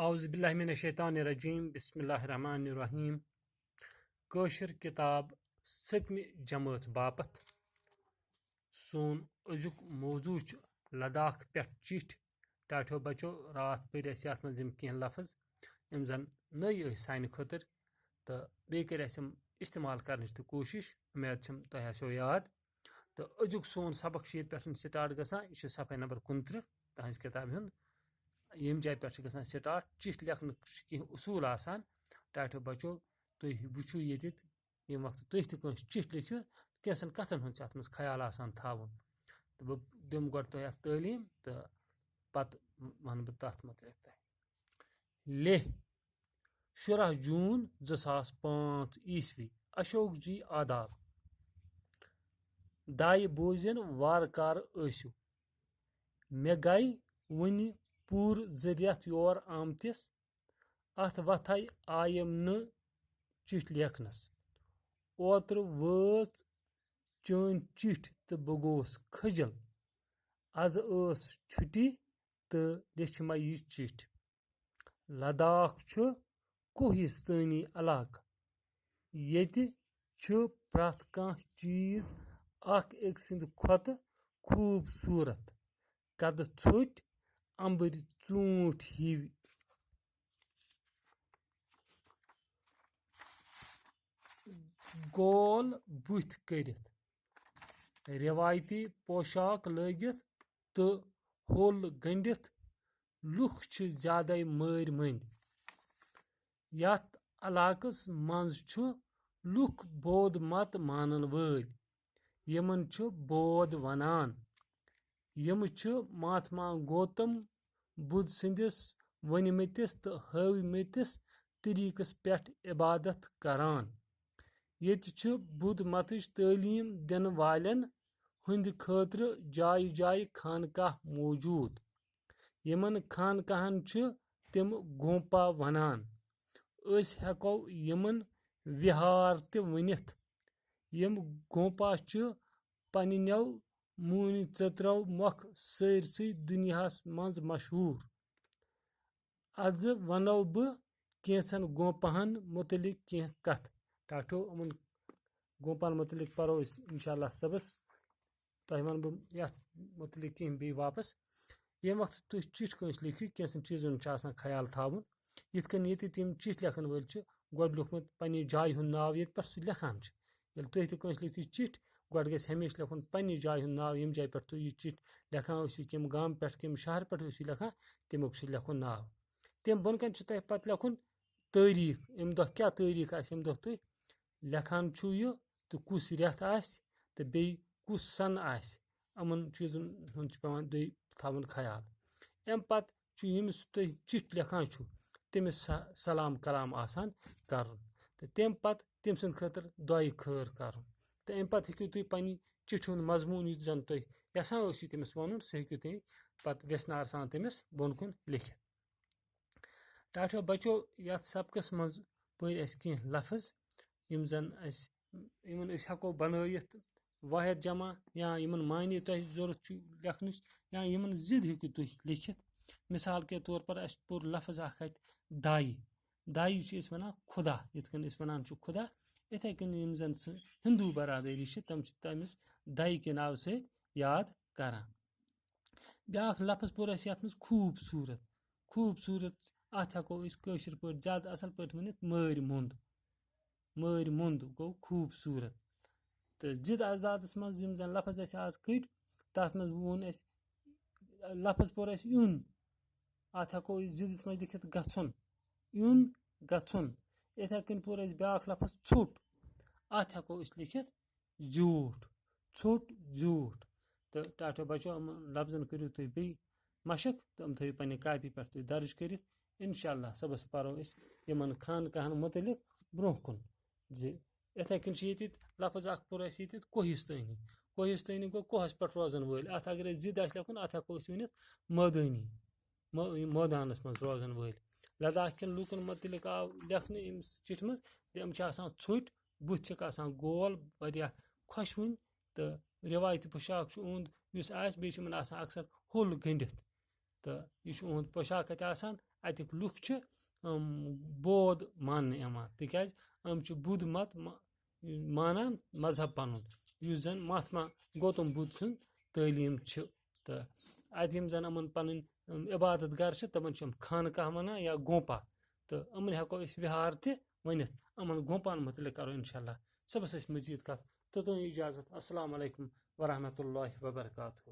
اعوذ باللہ من الشیطان الرجیم بسم اللہ الرحمن الرحیم کٲشِر کِتاب 7مہِ جمٲژ باپتھ سون أزیُک موضوع چھُ لداخ پٮ۪ٹھ چِٹھۍ ٹاٹھیو بچو راتھ پٔرۍ اَسہِ یَتھ منٛز یِم کینٛہہ لفظ یِم زن نٔے ٲسۍ سانہِ خٲطرٕ تہٕ بیٚیہِ کٔرۍ اَسہِ یِم استعمال کرنٕچ تہِ کوٗشِش اُمید چھم تۄہہِ آسیو یاد تہٕ أزیُک سون سبق چھُ ییٚتہِ پٮ۪ٹھ سٹاٹ گژھان یہِ چھُ صفحے نمبر 29 تُہنٛزِ کِتابہِ ہُنٛد ییٚمہِ جایہِ پٮ۪ٹھ چھُ گژھان سٹاٹ چِٹھۍ لیکھنُک چھِ کینٛہہ اصوٗل آسان ٹاٹھیو بچو تُہۍ وٕچھِو ییٚتٮ۪تھ ییٚمہِ وقتہٕ تُہۍ تہِ کٲنٛسہِ چِٹھۍ لیکھِو کینٛژھن کتھن ہُنٛد چھُ اتھ منٛز خیال آسان تھاوُن تہٕ بہٕ دِمہٕ گۄڈٕ تۄہہِ اتھ تعلیٖم تہٕ پتہٕ ونہٕ بہٕ تتھ متعلق تۄہہِ لیہ 16 جوٗن 2005 عیسوی اشوک جی آداب دایہِ بوٗزِن وارٕ کارٕ ٲسِو مےٚ گٔے وُنہِ پوٗرٕ 2 رٮ۪تھ یور آمتِس اتھ وتھے آیِم نہٕ چِٹھۍ لیکھنس اوترٕ وٲژ چٲنۍ چِٹھۍ تہٕ بہٕ گوس کھٔجل آز ٲس چھُٹی تہٕ لیٚچھ مےٚ یہِ چِٹھۍ لداخ چھُ کوہِستٲنی علاقہٕ ییٚتہِ چھُ پرٛٮ۪تھ کانٛہہ چیٖز اکھ أکۍ سٕنٛدِ کھۄتہٕ خوٗبصوٗرت قدٕ ژھوٚٹۍ امبٕرۍ ژوٗنٛٹھۍ ہِوۍ گول بُتھۍ کٔرِتھ رٮ۪وایتی پوشاک لٲگِتھ تہٕ ہوٚل گٔنڈِتھ لُکھ چھِ زیادَے مٲرۍ مٔنٛدۍ یتھ علاقس منٛز چھُ لُکھ بودھ مت مانن وٲلۍ یِمن چھُ بودھ ونان یِم چھِ مہاتما گوتم بدھ سٕنٛدِس ؤنمٕتِس تہٕ ہٲومٕتِس طریٖقس پٮ۪ٹھ عبادت کران ییٚتہِ چھِ بدھ متٕچ تعلیٖم دِنہٕ والٮ۪ن ہٕنٛدِ خٲطرٕ جایہِ جایہِ خانقاہ موجوٗد یِمن خانقاہن چھِ تِم گومپا ونان أسۍ ہٮ۪کو یِمن وِہار تہِ ؤنِتھ یِم گومپا چھِ پننٮ۪و موٗنہِ ژٔترو مۄکھ سٲرسٕے دُنیاہس منٛز مشہوٗر آزٕ ونو بہٕ کینٛژن گومپاہن متعلق کینٛہہ کتھ ٹاٹھو یِمن گومپاہن متعلق پرو أسۍ انشاءاللہ صبس تۄہہِ ونہٕ بہٕ یتھ متعلق کینٛہہ بیٚیہِ واپس ییٚمہِ وقتہٕ تُہۍ چِٹھۍ کٲنٛسہِ لیکھِو کینٛژن چیٖزن چھُ آسان خیال تھاوُن یِتھ کٔنۍ ییٚتہِ یِم چِٹھۍ لیکھن وٲلۍ چھِ گۄڈٕ لیوٗکھمُت پننہِ جایہِ ہُنٛد ناو ییٚتہِ پٮ۪ٹھ سُہ لیکھان چھِ ییٚلہِ تُہۍ تہِ کٲنٛسہِ لیکھِو چِٹھۍ گۄڈٕ گژھِ ہمیشہِ لیکھُن پننہِ جایہِ ہُنٛد ناو ییٚمہِ جایہِ پٮ۪ٹھ تُہۍ یہِ چِٹھۍ لیکھان ٲسِو کمہِ گامہٕ پٮ۪ٹھ کمہِ شہرٕ پٮ۪ٹھ ٲسِو لیکھان تمیُک چھُ لیکھُن ناو تمہِ بۄن کَنۍ چھُ تۄہہِ پتہٕ لیکھُن تٲریٖخ امہِ دۄہ کیٛاہ تٲریٖخ آسہِ ییٚمہِ دۄہ تُہۍ لیکھان چھُو یہِ تہٕ کُس رٮ۪تھ آسہِ تہٕ بیٚیہِ کُس سن آسہِ یِمن چیٖزن ہُنٛد چھُ پیٚوان بیٚیہِ تھاوُن خیال امہِ پتہٕ چھُ ییٚمِس تُہۍ چِٹھۍ لیکھان چھُو تٔمِس سلام کلام آسان کرُن تہٕ تمہِ پتہٕ تٔمۍ سٕنٛدِ خٲطرٕ دۄیہِ خٲر کرُن تہٕ امہِ پتہٕ ہیٚکِو تُہۍ پننہِ چِٹھِ ہُنٛد مضموٗن یُس زن تُہۍ یژھان ٲسِو تٔمِس ونُن سُہ ہیٚکِو تُہۍ پتہٕ ویژنار سان تٔمِس بۄن کُن لیکھِتھ ٹاٹھیو بچو یتھ سبقس منٛز پٔرۍ اَسہِ کینٛہہ لفظ یِم زن اَسہِ یِمن أسۍ ہٮ۪کو بنٲیِتھ واحد جمع یا یِمن معنے تۄہہِ ضوٚرتھ چھُ لیکھنٕچ یا یِمن ضِد ہیٚکِو تُہۍ لیکھِتھ مثال کے طور پر اَسہِ پوٚر لفظ اکھ اتہِ دایہِ دایہِ چھِ أسۍ ونان خۄدا یِتھ کٔنۍ أسۍ ونان چھِ خۄدا یِتھے کٔنۍ یِم زن سُہ ہِندوٗ برادٔری چھِ تِم چھِ تٔمِس دایہِ کہِ ناوٕ سۭتۍ یاد کران بیاکھ لفظ پوٚر اَسہِ یتھ منٛز خوٗبصوٗرت خوٗبصوٗرت اتھ ہٮ۪کو أسۍ کٲشِر پٲٹھۍ زیادٕ اصل پٲٹھۍ ؤنِتھ مٲرۍ موٚنٛد گوٚو خوٗبصوٗرت تہٕ ضِد اجدادس منٛز یِم زن لفظ اَسہِ آز کٔڑۍ تتھ منٛز ووٚن اَسہِ لفظ پوٚر اَسہِ یُن اتھ ہٮ۪کو أسۍ ضِدس منٛز لیکھِتھ گژھُن یُن گژھُن یِتھے کٔنۍ پوٚر اَسہِ بیاکھ لفظ ژھوٚٹ اتھ ہٮ۪کو أسۍ لیکھِتھ زیوٗٹھ ژھوٚٹ زیوٗٹھ تہٕ ٹاٹھیو بچو یِمن لفظن کٔرِو تُہۍ بیٚیہِ مشق تہٕ یِم تھٲیِو پننہِ کاپی پٮ۪ٹھ تُہۍ درٕج کٔرِتھ انشاءاللہ صبحس پرو أسۍ یِمن خانقاہن متعلق برونٛہہ کُن زِ یِتھے کٔنۍ چھِ ییٚتہِ لفظ اکھ پوٚر اَسہِ ییٚتہِ کوہِستٲنی گوٚو کوہس پٮ۪ٹھ روزن وٲلۍ اتھ اگر اَسہِ ضِد آسہِ لیکھُن اتھ ہٮ۪کو أسۍ ؤنِتھ مٲدٲنی مٲدانس منٛز روزن وٲلۍ لداخ کٮ۪ن لوٗکن متعلق آو لیکھنہٕ أمِس چِٹھِ منٛز تِم چھِ آسان ژھوٚٹۍ بُتھِ چھِکھ آسان گول واریاہ خۄشوٕنۍ تہٕ رِوایتی پوشاک چھُ اُہُنٛد یُس آسہِ بیٚیہِ چھِ یِمن آسان اکثر ہوٚل گٔنڈِتھ تہٕ یہِ چھُ اُہُنٛد پوشاک اَتہِ آسان اَتِکۍ لُکھ چھِ بود ماننہٕ یِوان تِکیٛازِ یِم چھِ بُدھ مت مانان مذہب پَنُن یُس زَن مہاتما گوتم بُدھ سُنٛد تعلیٖم چھِ تہٕ اَتہِ یِم زَن یِمَن پَنٕنۍ عبادت گاہ چھِ تِمَن چھِ یِم خانقاہ وَنان یا گومپا تہٕ یِمَن ہٮ۪کو أسۍ وِہار تہِ ؤنِتھ یِمَن گومپاہَن متعلق کَرو اِنشاءاللہ صُبحس أسۍ مٔزیٖد کَتھ توٚتام اِجازت اَسلامُ علیکُم ورحمتہ اللہ وبرکاتہ.